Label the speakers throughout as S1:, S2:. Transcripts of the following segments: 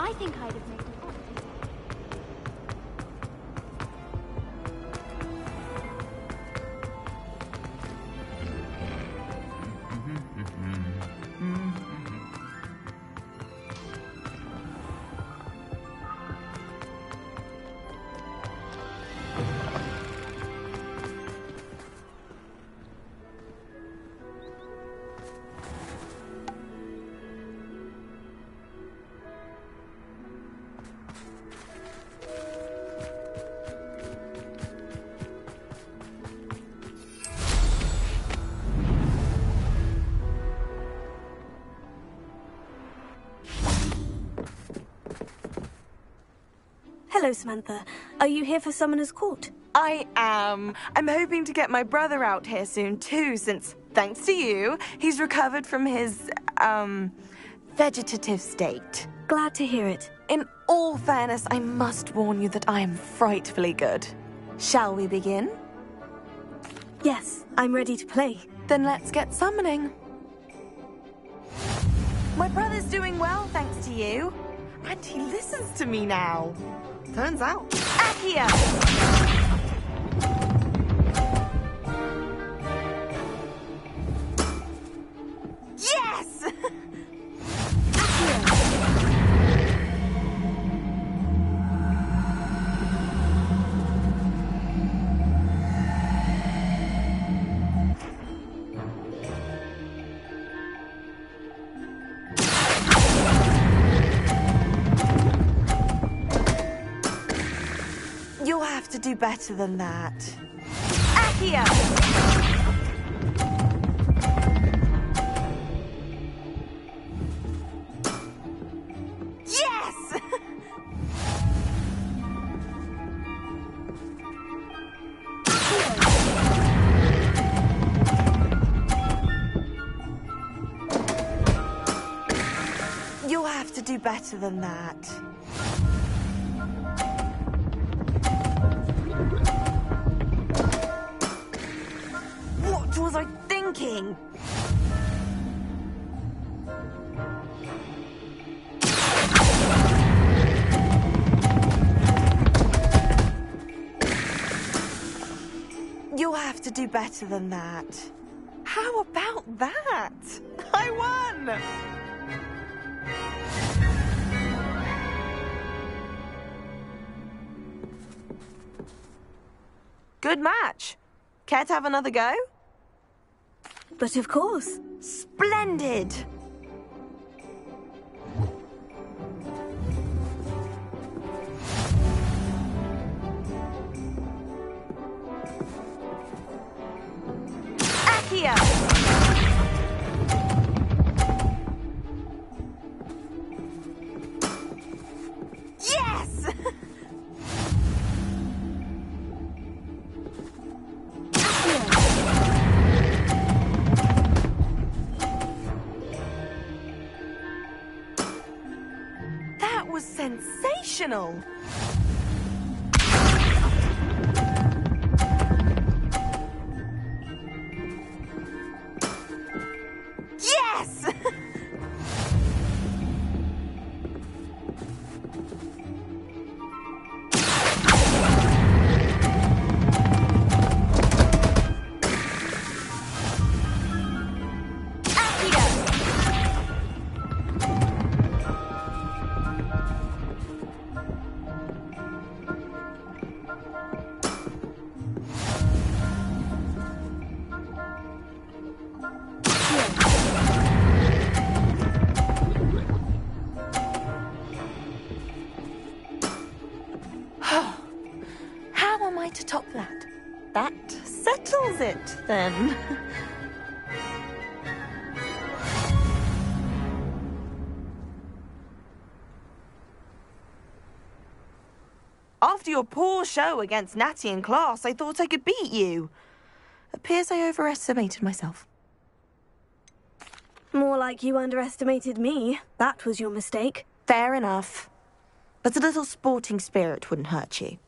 S1: I think I'd have made it.
S2: Hello, Samantha. Are you here for Summoner's Court?
S3: I am. I'm hoping to get my brother out here soon too, since, thanks to you, he's recovered from his, vegetative state.
S2: Glad to hear it.
S3: In all fairness, I must warn you that I am frightfully good. Shall we begin?
S2: Yes, I'm ready to play.
S3: Then let's get summoning. My brother's doing well, thanks to you. And he listens to me now. Turns out. Accio! Yes! You'll have to do better than that. Accio! Yes! You'll have to do better than that. What was I thinking? You'll have to do better than that. How about that? I won! Good match. Care to have another go?
S2: But of course.
S3: Splendid! Accio! Yes! That was sensational! Yes! How am I to top that? That settles it, then. After your poor show against Natty in class, I thought I could beat you. Appears I overestimated myself.
S2: More like you underestimated me. That was your mistake.
S3: Fair enough. But a little sporting spirit wouldn't hurt you.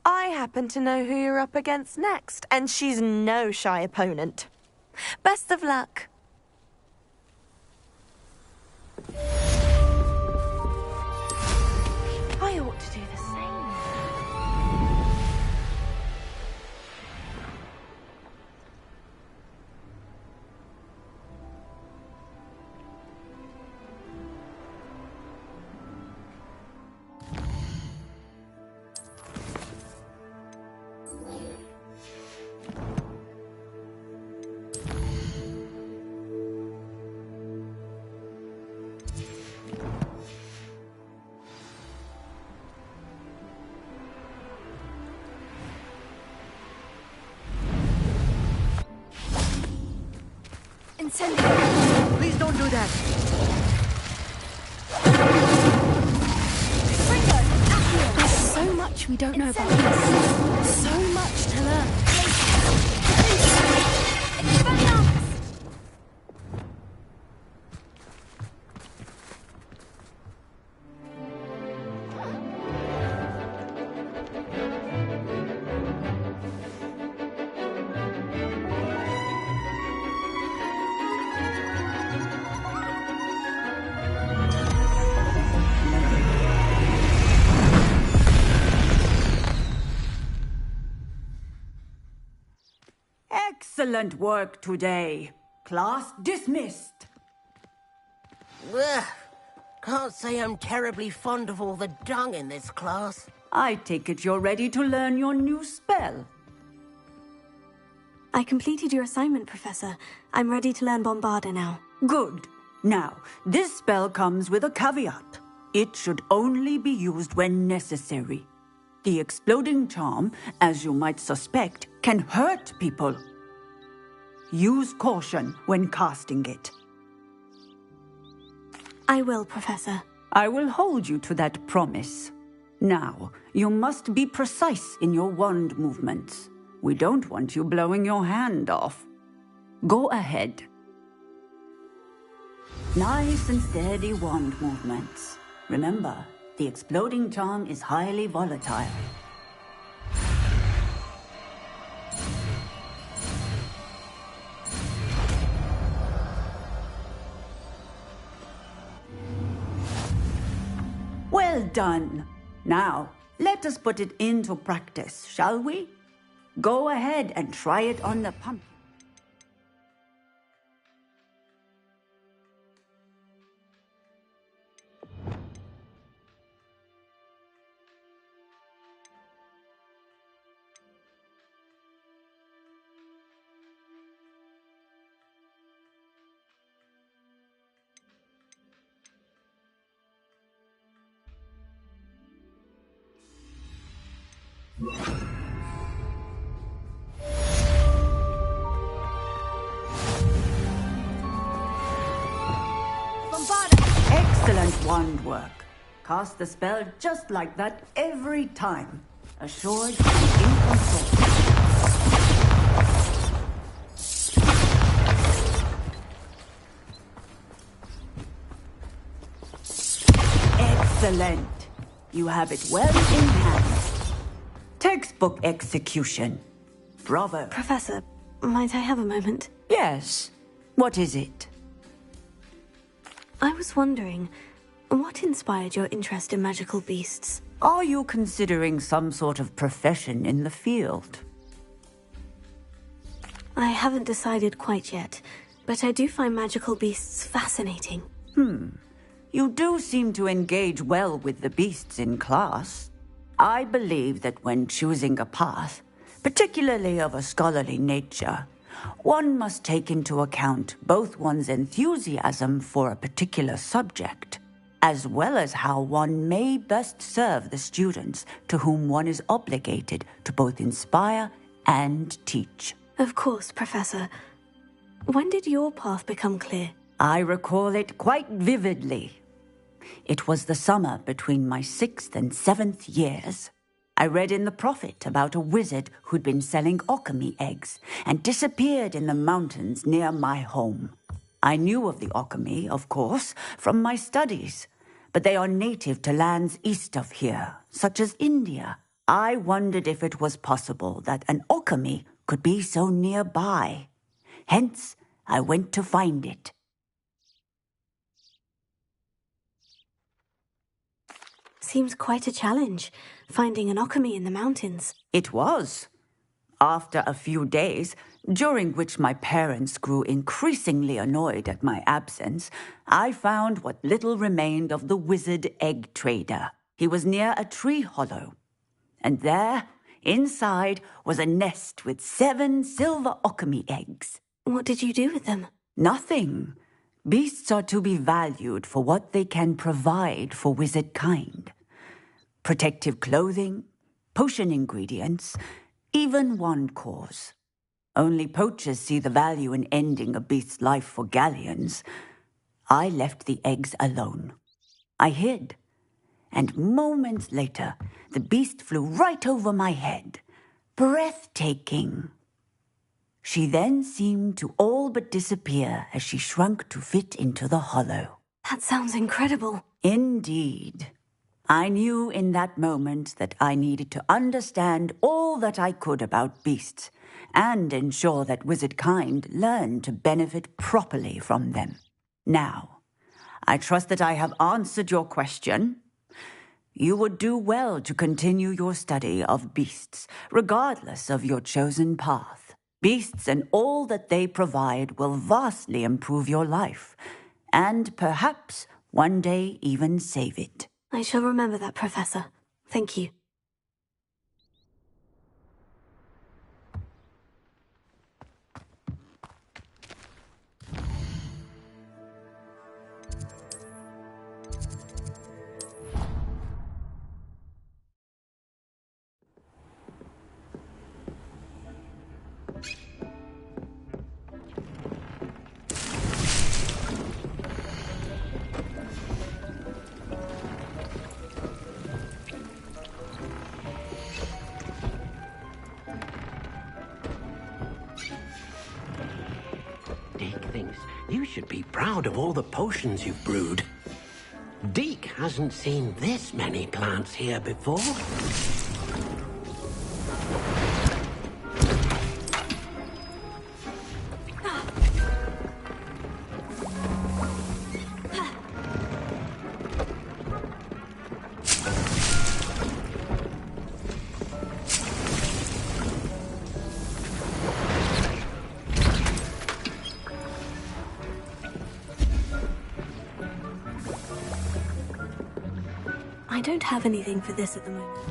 S3: I happen to know who you're up against next, and she's no shy opponent. Best of luck.
S1: Please don't do that.
S2: There's so much we don't know about this. So much to learn.
S4: Excellent work today. Class dismissed.
S5: Ugh. Can't say I'm terribly fond of all the dung in this class.
S4: I take it you're ready to learn your new spell.
S2: I completed your assignment, Professor. I'm ready to learn Bombarda now.
S4: Good. Now, this spell comes with a caveat. It should only be used when necessary. The exploding charm, as you might suspect, can hurt people. Use caution when casting it.
S2: I will, Professor.
S4: I will hold you to that promise. Now, you must be precise in your wand movements. We don't want you blowing your hand off. Go ahead. Nice and steady wand movements. Remember, the exploding charm is highly volatile. Well done. Now, let us put it into practice, shall we? Go ahead and try it on the pumpkin. Excellent wand work. Cast the spell just like that every time. Assured and in control. Excellent. You have it well in hand. Textbook execution. Bravo.
S2: Professor, might I have a moment?
S4: Yes. What is it?
S2: I was wondering, what inspired your interest in magical beasts?
S4: Are you considering some sort of profession in the field?
S2: I haven't decided quite yet, but I do find magical beasts fascinating.
S4: You do seem to engage well with the beasts in class. I believe that when choosing a path, particularly of a scholarly nature, one must take into account both one's enthusiasm for a particular subject, as well as how one may best serve the students to whom one is obligated to both inspire and teach.
S2: Of course, Professor. When did your path become clear?
S4: I recall it quite vividly. It was the summer between my 6th and 7th years. I read in the Prophet about a wizard who'd been selling alchemy eggs and disappeared in the mountains near my home. I knew of the alchemy, of course, from my studies, but they are native to lands east of here, such as India. I wondered if it was possible that an alchemy could be so nearby. Hence, I went to find it.
S2: Seems quite a challenge, finding an alchemy in the mountains.
S4: It was. After a few days, during which my parents grew increasingly annoyed at my absence, I found what little remained of the wizard egg trader. He was near a tree hollow. And there, inside, was a nest with 7 silver alchemy eggs.
S2: What did you do with them?
S4: Nothing. Beasts are to be valued for what they can provide for wizard kind. Protective clothing, potion ingredients, even wand cores. Only poachers see the value in ending a beast's life for galleons. I left the eggs alone. I hid. And moments later, the beast flew right over my head. Breathtaking. She then seemed to all but disappear as she shrunk to fit into the hollow.
S2: That sounds incredible.
S4: Indeed. I knew in that moment that I needed to understand all that I could about beasts and ensure that wizard kind learned to benefit properly from them. Now, I trust that I have answered your question. You would do well to continue your study of beasts, regardless of your chosen path. Beasts and all that they provide will vastly improve your life, and perhaps one day even save it.
S2: I shall remember that, Professor. Thank you.
S5: You should be proud of all the potions you've brewed. Deke hasn't seen this many plants here before.
S2: I don't have anything for this at the moment.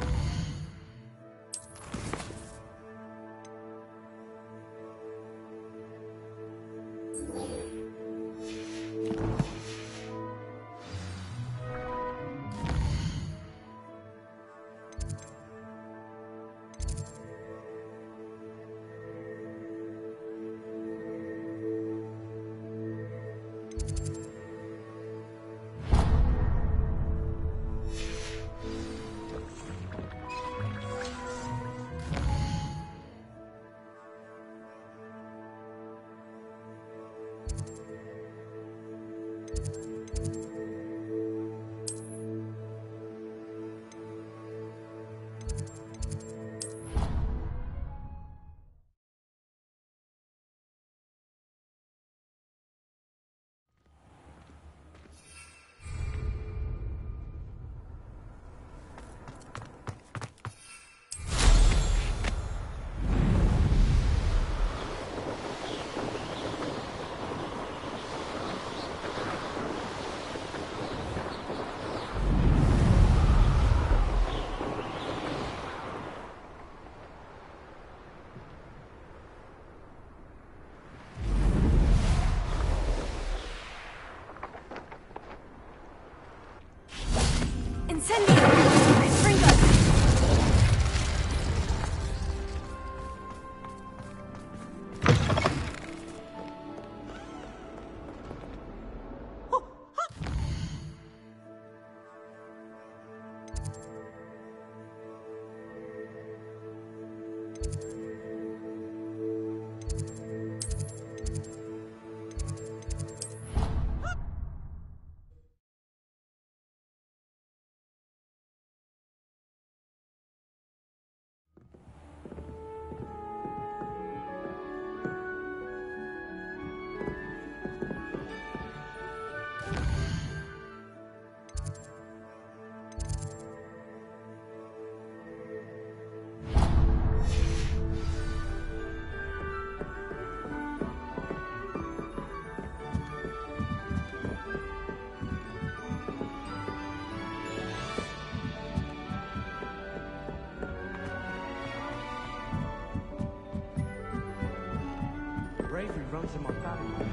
S1: Bravery runs in my family.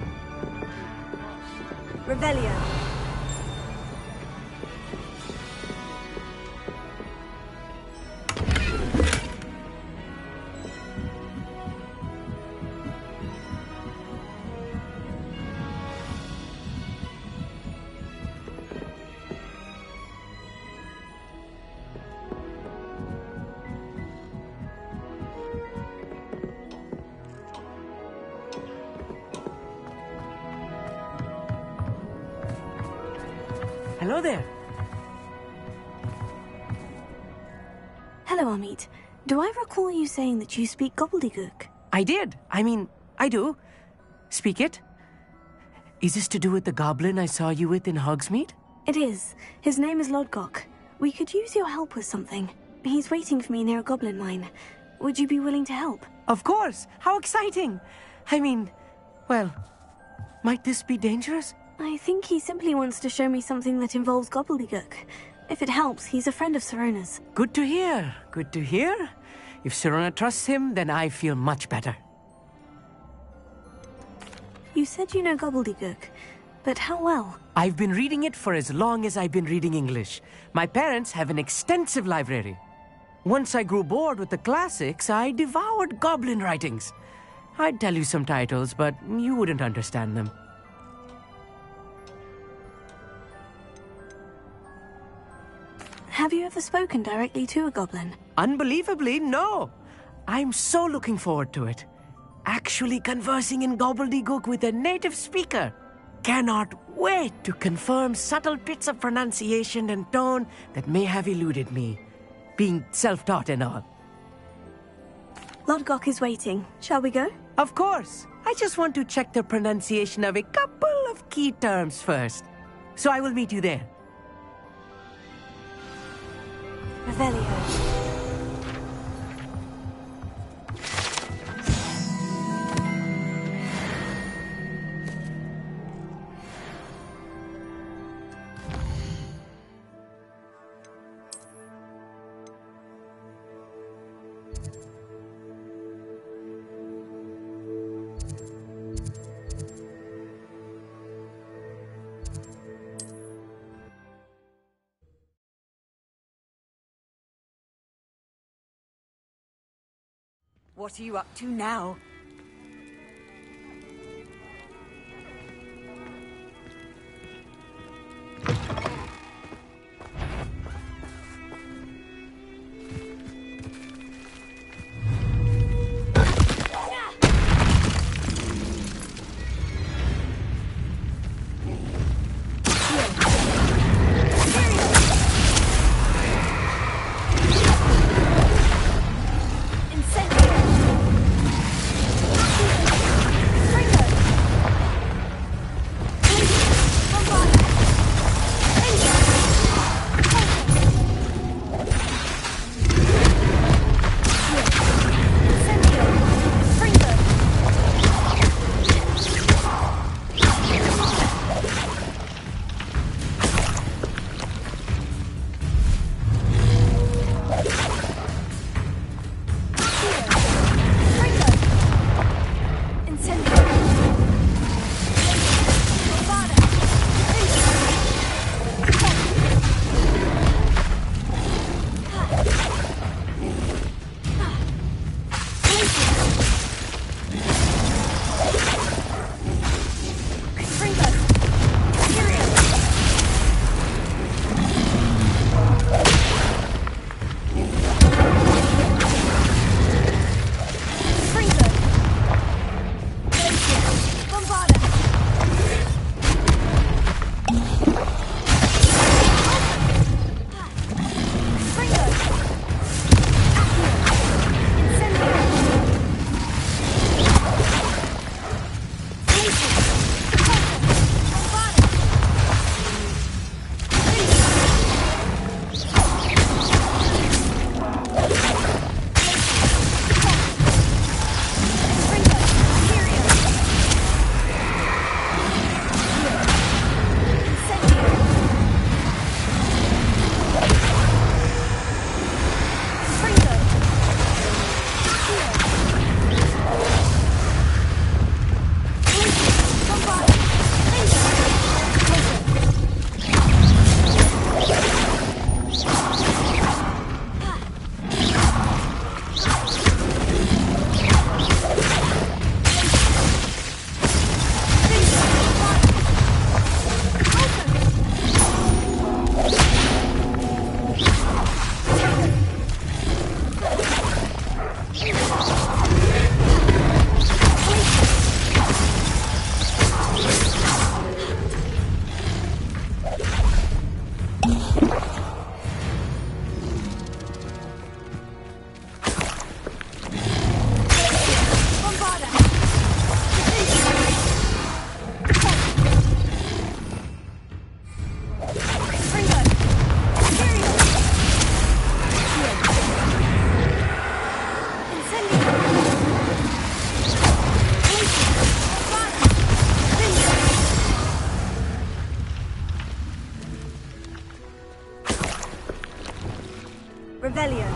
S2: Revelio.
S6: Hello there.
S2: Hello, Amit. Do I recall you saying that you speak gobbledygook?
S6: I did. I mean, I do. Speak it. Is this to do with the goblin I saw you with in Hogsmeade?
S2: It is. His name is Lodgok. We could use your help with something. He's waiting for me near a goblin mine. Would you be willing to help?
S6: Of course. How exciting. I mean, well, might this be dangerous?
S2: I think he simply wants to show me something that involves gobbledygook. If it helps, he's a friend of Sirona's.
S6: Good to hear. Good to hear. If Sirona trusts him, then I feel much better.
S2: You said you know gobbledygook, but how well?
S6: I've been reading it for as long as I've been reading English. My parents have an extensive library. Once I grew bored with the classics, I devoured goblin writings. I'd tell you some titles, but you wouldn't understand them.
S2: Have you ever spoken directly to a goblin?
S6: Unbelievably, no. I'm so looking forward to it. Actually conversing in gobbledygook with a native speaker. Cannot wait to confirm subtle bits of pronunciation and tone that may have eluded me, being self-taught and all.
S2: Lodgok is waiting. Shall we go?
S6: Of course. I just want to check the pronunciation of a couple of key terms first. So I will meet you there.
S2: Revelio.
S4: What are you up to now?
S2: Revelio.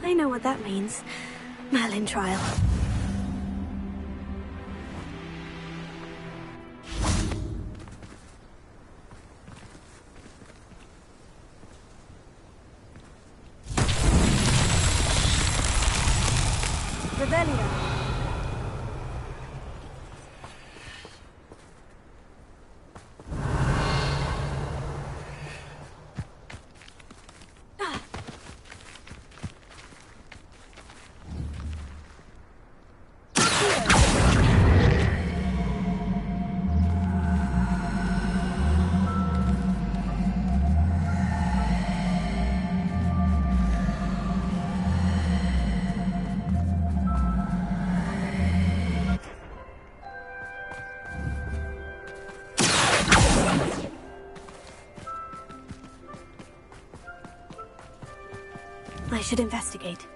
S2: I know what that means. Merlin trial. Revelio. I should investigate.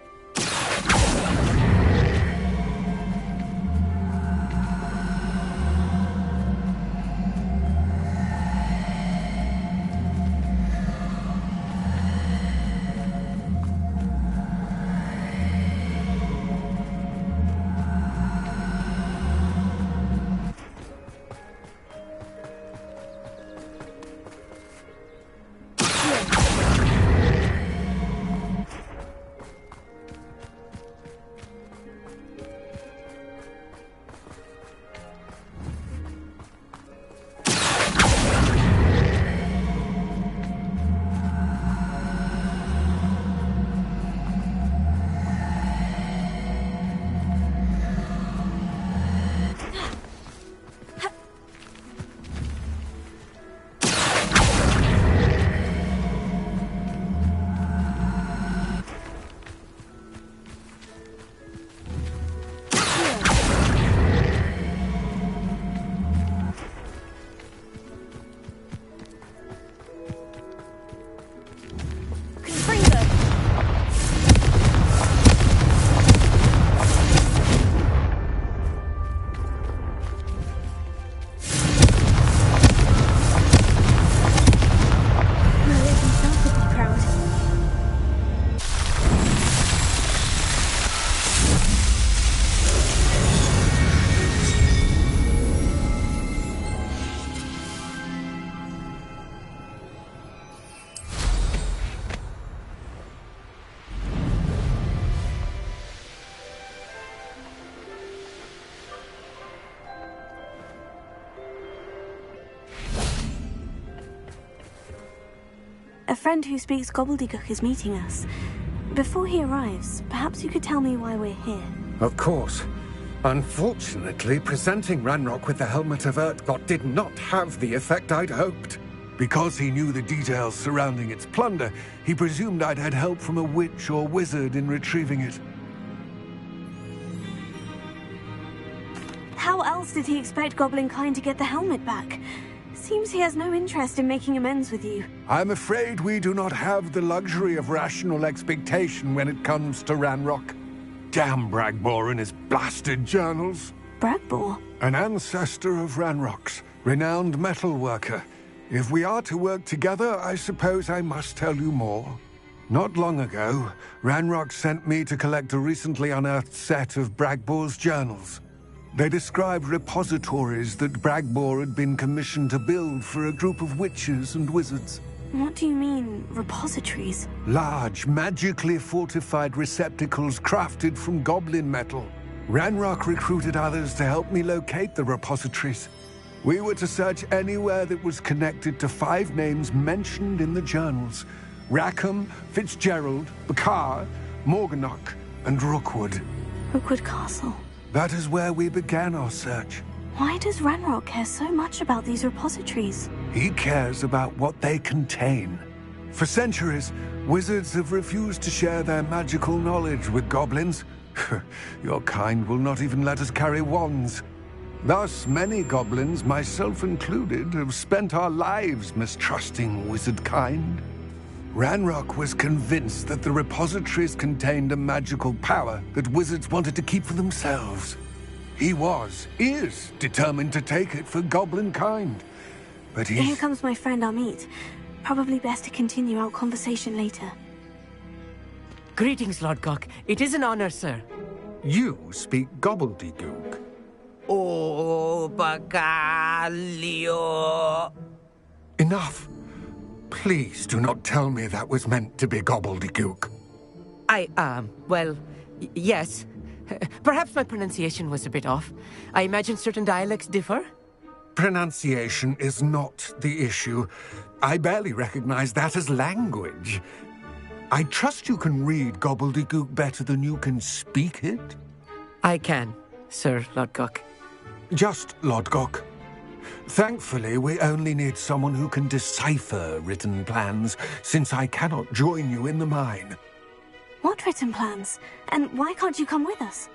S2: A friend who speaks gobbledygook is meeting us. Before he arrives, perhaps you could tell me why we're here.
S7: Of course. Unfortunately, presenting Ranrock with the Helmet of Urtkot did not have the effect I'd hoped. Because he knew the details surrounding its plunder, he presumed I'd had help from a witch or wizard in retrieving it.
S2: How else did he expect Goblinkind to get the helmet back? Seems he has no interest in making amends with you.
S7: I'm afraid we do not have the luxury of rational expectation when it comes to Ranrock. Damn Bragbor and his blasted journals.
S2: Bragbor?
S7: An ancestor of Ranrock's, renowned metal worker. If we are to work together, I suppose I must tell you more. Not long ago, Ranrock sent me to collect a recently unearthed set of Bragbor's journals. They described repositories that Bragbor had been commissioned to build for a group of witches and wizards.
S2: What do you mean, repositories?
S7: Large, magically fortified receptacles crafted from goblin metal. Ranrock recruited others to help me locate the repositories. We were to search anywhere that was connected to 5 names mentioned in the journals: Rackham, Fitzgerald, Bakar, Morganach, and Rookwood.
S2: Rookwood Castle.
S7: That is where we began our search.
S2: Why does Ranrock care so much about these repositories?
S7: He cares about what they contain. For centuries, wizards have refused to share their magical knowledge with goblins. Your kind will not even let us carry wands. Thus, many goblins, myself included, have spent our lives mistrusting wizard kind. Ranrock was convinced that the repositories contained a magical power that wizards wanted to keep for themselves. He is determined to take it for goblin kind. But
S2: Here comes my friend Amit. Probably best to continue our conversation later.
S6: Greetings, Lord Gok. It is an honor, sir.
S7: You speak gobbledygook.
S8: Oh, Bacalio.
S7: Enough. Please do not tell me that was meant to be gobbledygook.
S6: Yes. Perhaps my pronunciation was a bit off. I imagine certain dialects differ.
S7: Pronunciation is not the issue. I barely recognize that as language. I trust you can read gobbledygook better than you can speak it?
S6: I can, Sir Lord Gok.
S7: Just Lord Gok. Thankfully, we only need someone who can decipher written plans, since I cannot join you in the mine.
S2: What written plans? And why can't you come with us?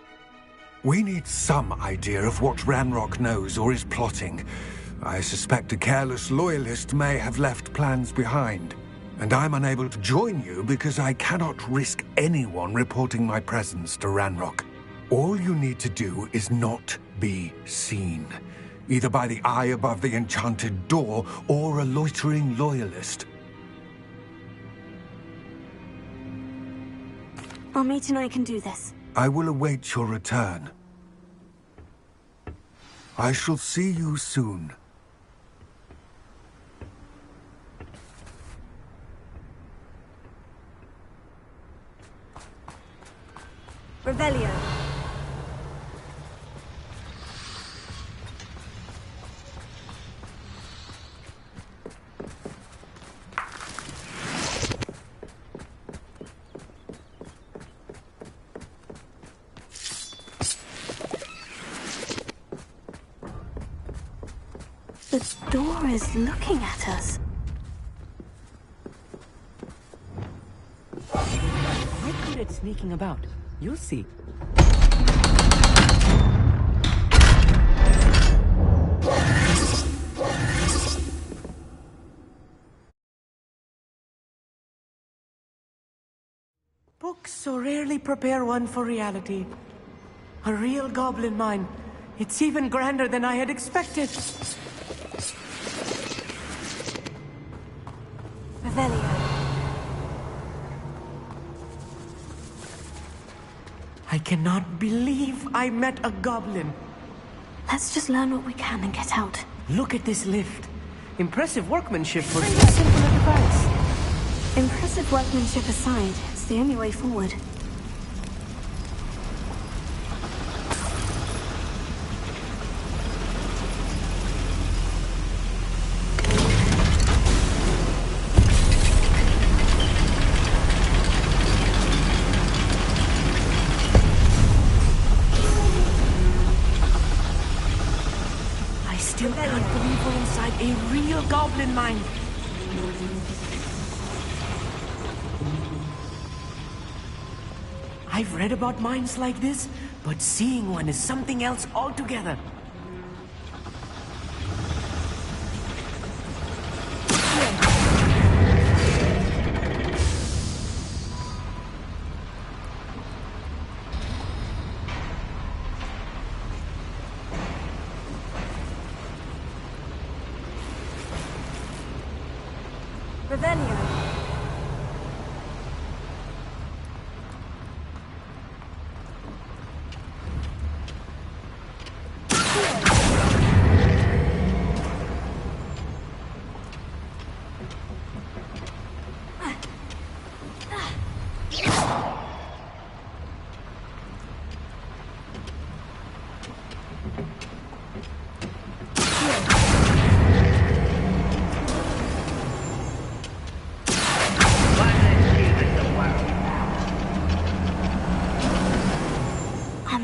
S7: We need some idea of what Ranrock knows or is plotting. I suspect a careless loyalist may have left plans behind. And I'm unable to join you because I cannot risk anyone reporting my presence to Ranrock. All you need to do is not be seen, either by the eye above the enchanted door or a loitering loyalist.
S2: Amit and I can do this.
S7: I will await your return. I shall see you soon.
S2: Revelio. The door is looking at us.
S6: Wait for it sneaking about. You'll see. Books so rarely prepare one for reality. A real goblin mine. It's even grander than I had expected.
S2: Revelio.
S6: I cannot believe I met a goblin.
S2: Let's just learn what we can and get out.
S6: Look at this lift. Impressive workmanship for so simple a device.
S2: Impressive workmanship aside, it's the only way forward.
S6: I can't believe we're inside a real goblin mine. I've read about mines like this, but seeing one is something else altogether.
S2: Revelio.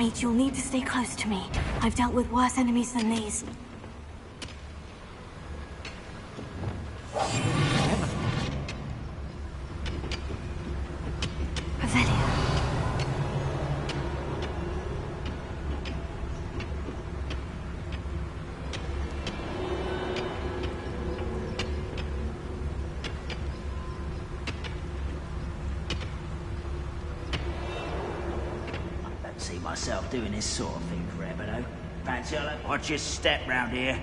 S2: Amit, you'll need to stay close to me. I've dealt with worse enemies than these. Revelio.
S8: See myself doing this sort of thing forever, though. Fancy I'll watch your step round here.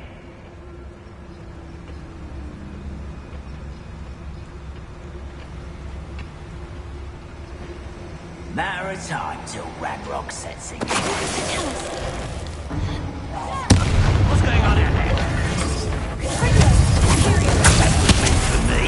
S8: Matter of time till Ranrock sets in. What's going on out there? For me?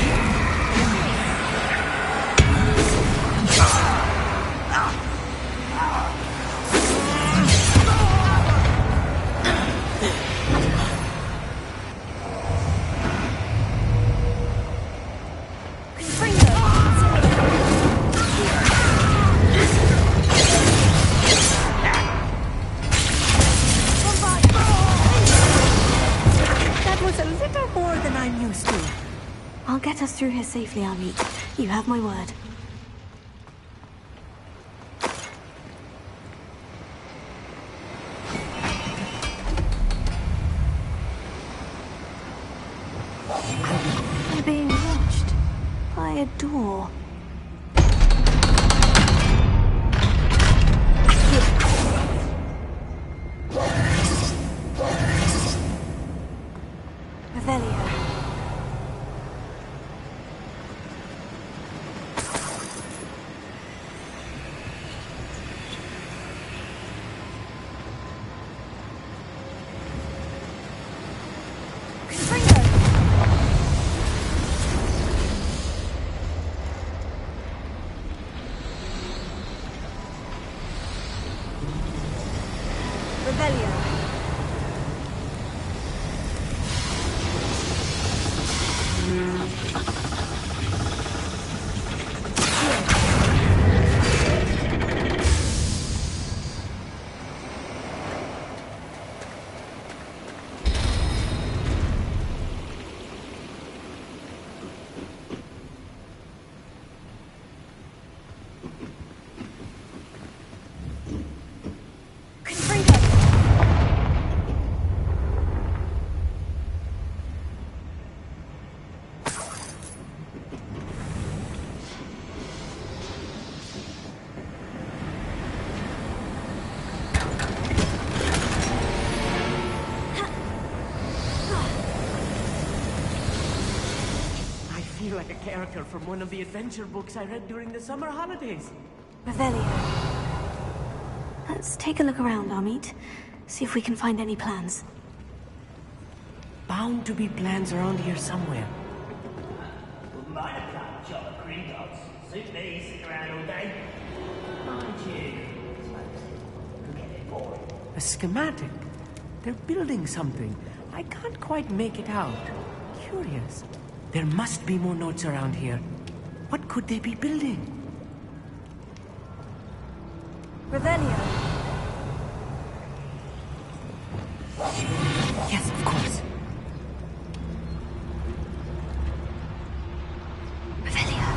S2: I'll get us through here safely, Amit. You have my word. We're being watched by a door. Revelio.
S6: Like a character from one of the adventure books I read during the summer holidays.
S2: Revelio. Let's take a look around, Amit. See if we can find any plans.
S6: Bound to be plans around here somewhere.
S8: Wouldn't mind a flat job at Gringotts. Suit me, sitting around all day. Mind you, get it boring.
S6: A schematic. They're building something. I can't quite make it out. Curious. There must be more notes around here. What could they be building?
S2: Revelio.
S6: Yes, of course.
S2: Revelio.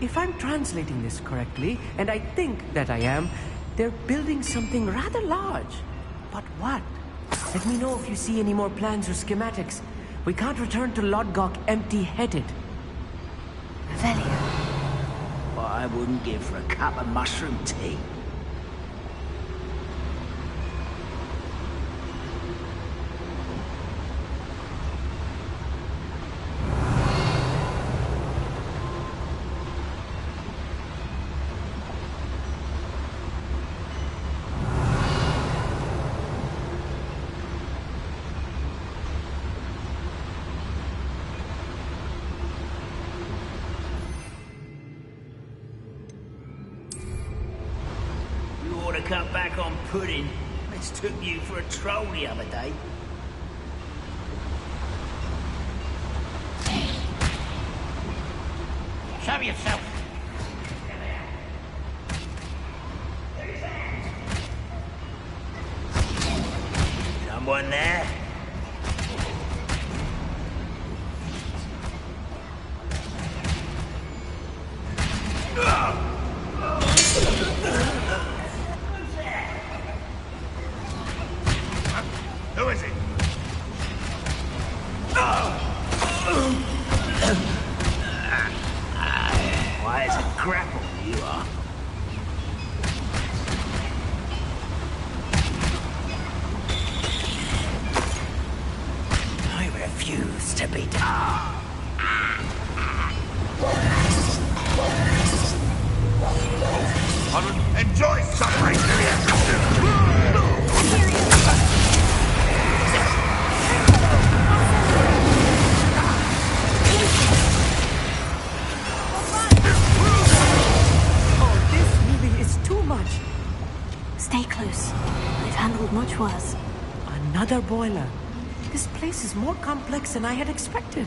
S6: If I'm translating this correctly, and I think that I am, they're building something rather large. But what? Let me know if you see any more plans or schematics. We can't return to Lodgok empty-headed.
S2: Revelio.
S8: What I wouldn't give for a cup of mushroom tea. to cut back on pudding. Mistook you for a troll the other day. Show yourself. Someone there?
S9: Who is it?
S8: Why, it's a grapple, you are. I refuse to be done.
S9: Enjoy suffering to the end.
S6: Oh, this movie is too much.
S2: Stay close. I've handled much worse.
S6: Another boiler. This place is more complex than I had expected.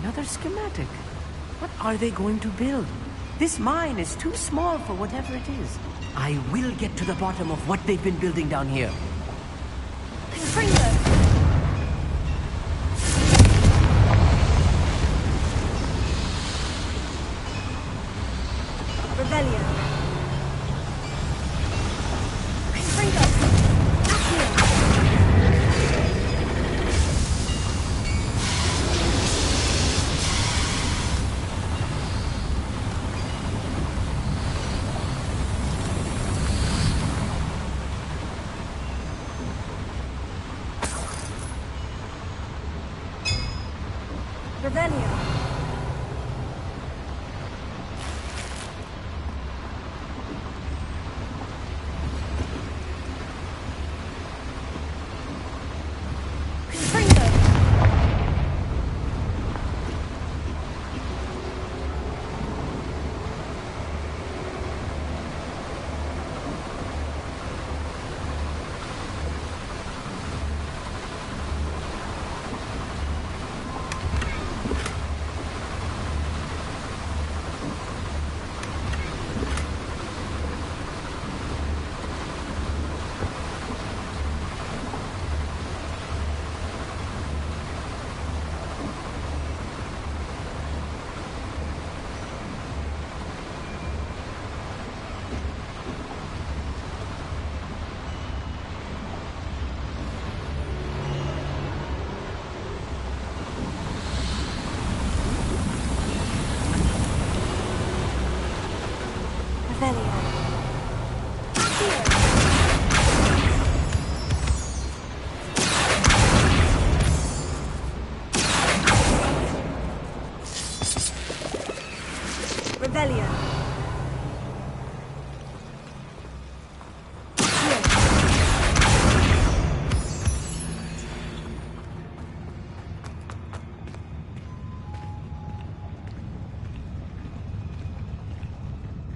S6: Another schematic. What are they going to build? This mine is too small for whatever it is. I will get to the bottom of what they've been building down here.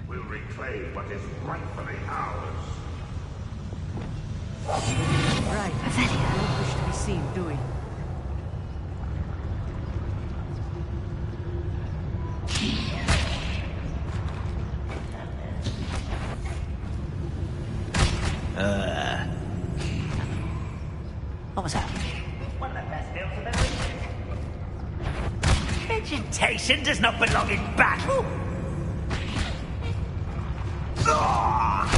S9: We'll reclaim what is rightfully ours.
S6: Right. We don't wish to be seen, do we?
S4: What was that?
S8: One of the best deals I've ever eaten. Vegetation does not belong in battle.
S5: Not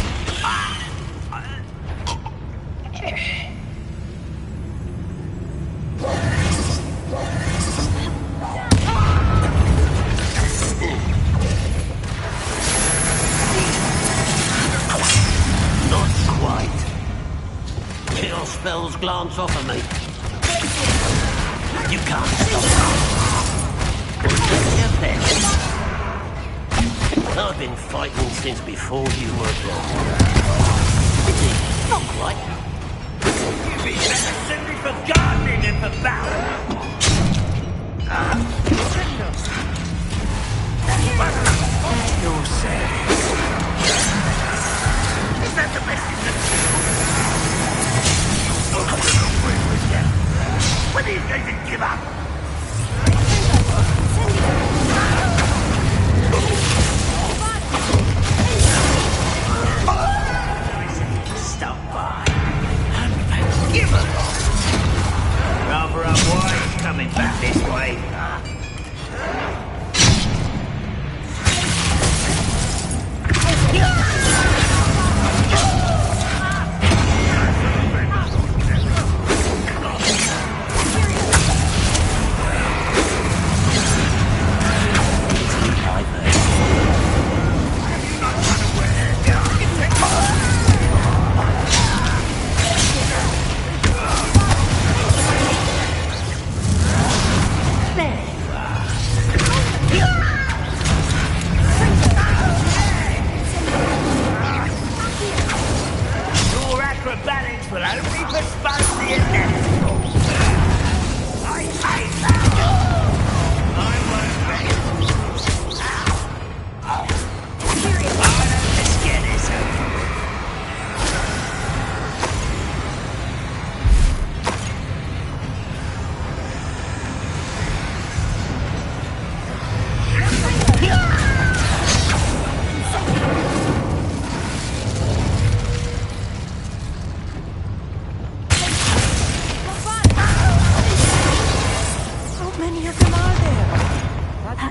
S5: quite. Kill spells glance off of me. You can't stop. been fighting since before you were born. Not quite.
S8: You'd be better suited for gardening than for battle.
S6: You say.
S8: Is that the best you can do? When are you going to give up? Stop by. Give up. Rather unwise coming back this way.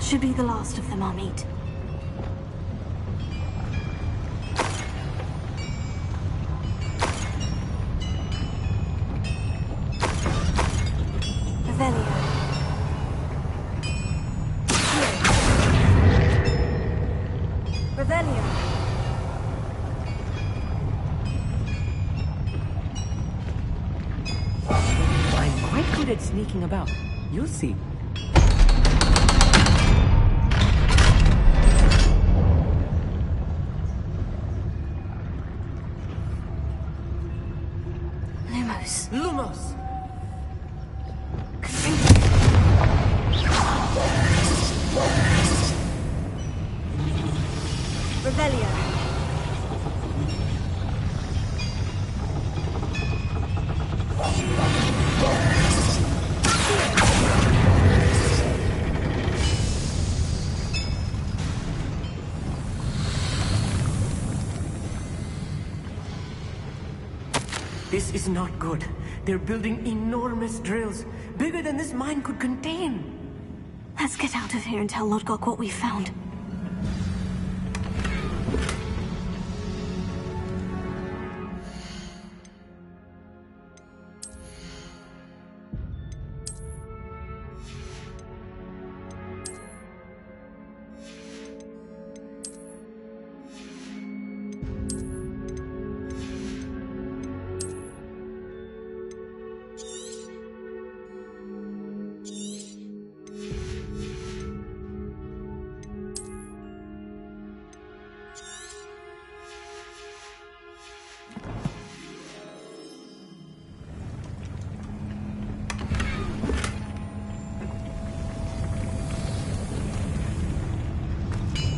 S2: Should be the last of them, I'll meet. Revelio. Revelio.
S6: I'm quite good at sneaking about. You'll see. Lumos!
S2: Revelio.
S6: This is not good. They're building enormous drills, bigger than this mine could contain.
S2: Let's get out of here and tell Lodgok what we found.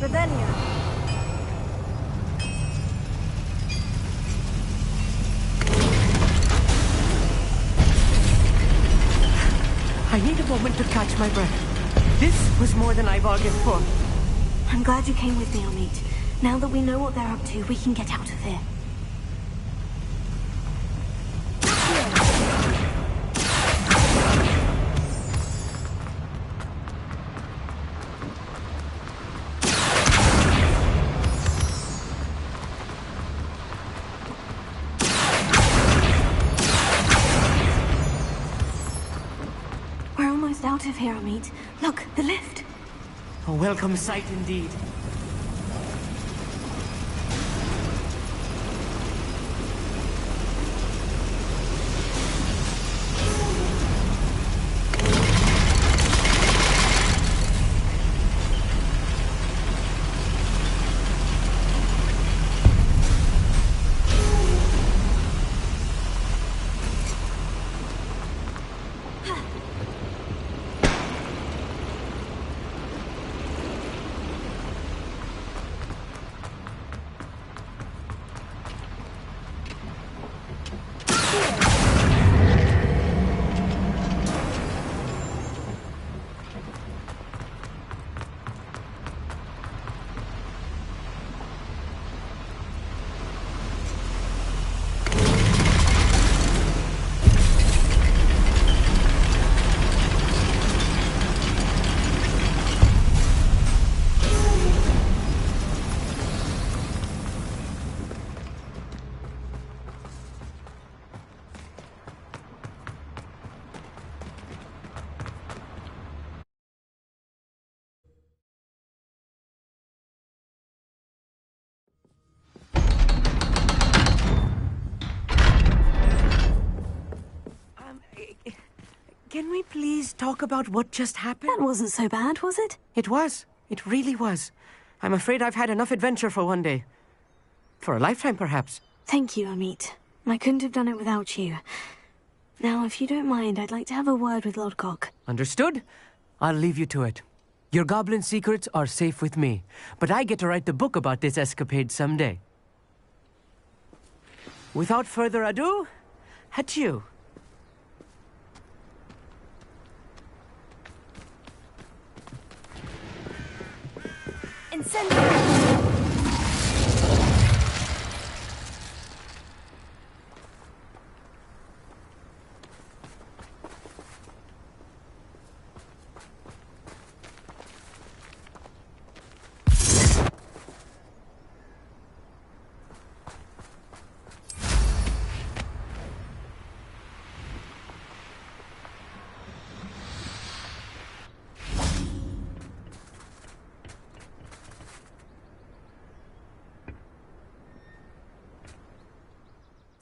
S2: Revelio.
S6: I need a moment to catch my breath. This was more than I bargained for.
S2: I'm glad you came with me, Amit. Now that we know what they're up to, we can get out of here. Out of here, Amit. Look, the lift.
S6: A welcome sight indeed. Can we please talk about what just happened?
S2: That wasn't so bad, was it?
S6: It was. It really was. I'm afraid I've had enough adventure for one day. For a lifetime, perhaps.
S2: Thank you, Amit. I couldn't have done it without you. Now, if you don't mind, I'd like to have a word with Lodgok.
S6: Understood? I'll leave you to it. Your goblin secrets are safe with me, but I get to write the book about this escapade someday. Without further ado, adieu.
S2: Incendiary!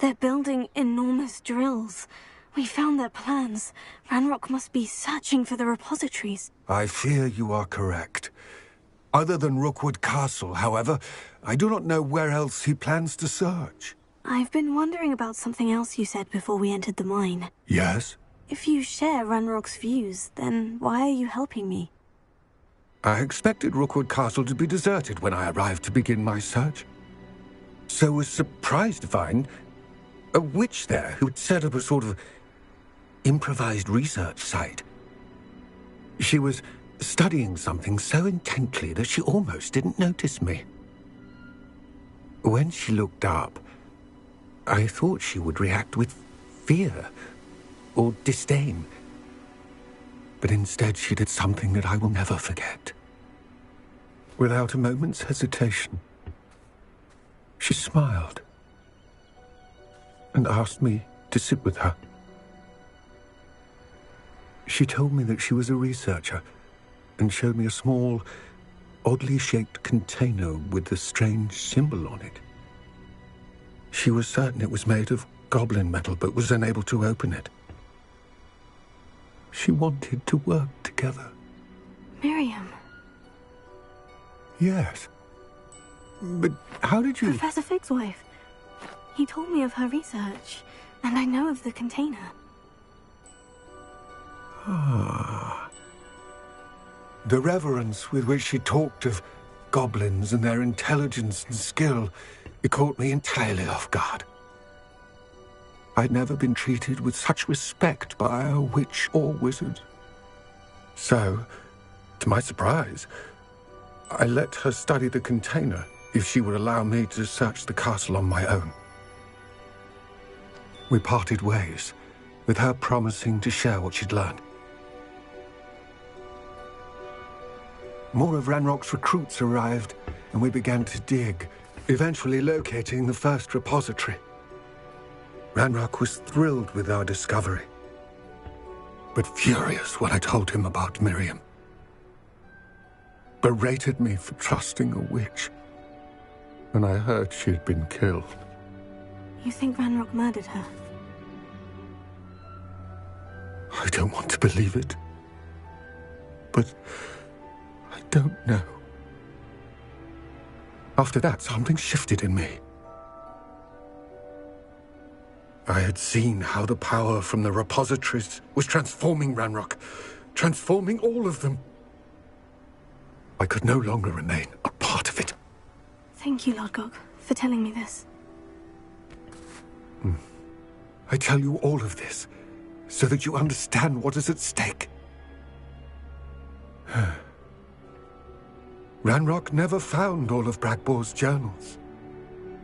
S2: They're building enormous drills. We found their plans. Ranrock must be searching for the repositories.
S7: I fear you are correct. Other than Rookwood Castle, however, I do not know where else he plans to search.
S2: I've been wondering about something else you said before we entered the mine.
S7: Yes?
S2: If you share Ranrock's views, then why are you helping me?
S7: I expected Rookwood Castle to be deserted when I arrived to begin my search. So was surprised to find a witch there who had set up a sort of improvised research site. She was studying something so intently that she almost didn't notice me. When she looked up, I thought she would react with fear or disdain. But instead she did something that I will never forget. Without a moment's hesitation, she smiled and asked me to sit with her. She told me that she was a researcher and showed me a small, oddly shaped container with a strange symbol on it. She was certain it was made of goblin metal, but was unable to open it. She wanted to work together.
S2: Miriam.
S7: Yes. But how did you...
S2: Professor Fig's wife. He told me of her research, and I know of the container.
S7: Ah. The reverence with which she talked of goblins and their intelligence and skill, it caught me entirely off guard. I'd never been treated with such respect by a witch or wizard. So, to my surprise, I let her study the container if she would allow me to search the castle on my own. We parted ways, with her promising to share what she'd learned. More of Ranrock's recruits arrived, and we began to dig, eventually locating the first repository. Ranrock was thrilled with our discovery, but furious when I told him about Miriam. Berated me for trusting a witch when I heard she had been killed.
S2: You think Ranrock murdered her?
S7: I don't want to believe it, but I don't know. After that, something shifted in me. I had seen how the power from the repositories was transforming Ranrock, transforming all of them. I could no longer remain a part of it.
S2: Thank you, Lodgok, for telling me this.
S7: I tell you all of this so that you understand what is at stake. Ranrock never found all of Bragbor's journals,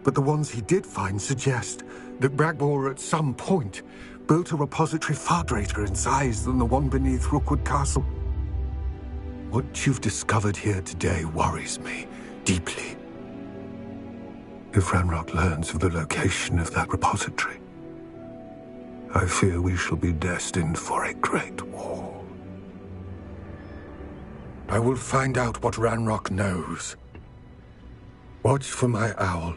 S7: but the ones he did find suggest that Bragbor at some point built a repository far greater in size than the one beneath Rookwood Castle. What you've discovered here today worries me deeply. If Ranrock learns of the location of that repository, I fear we shall be destined for a great war. I will find out what Ranrock knows. Watch for my owl.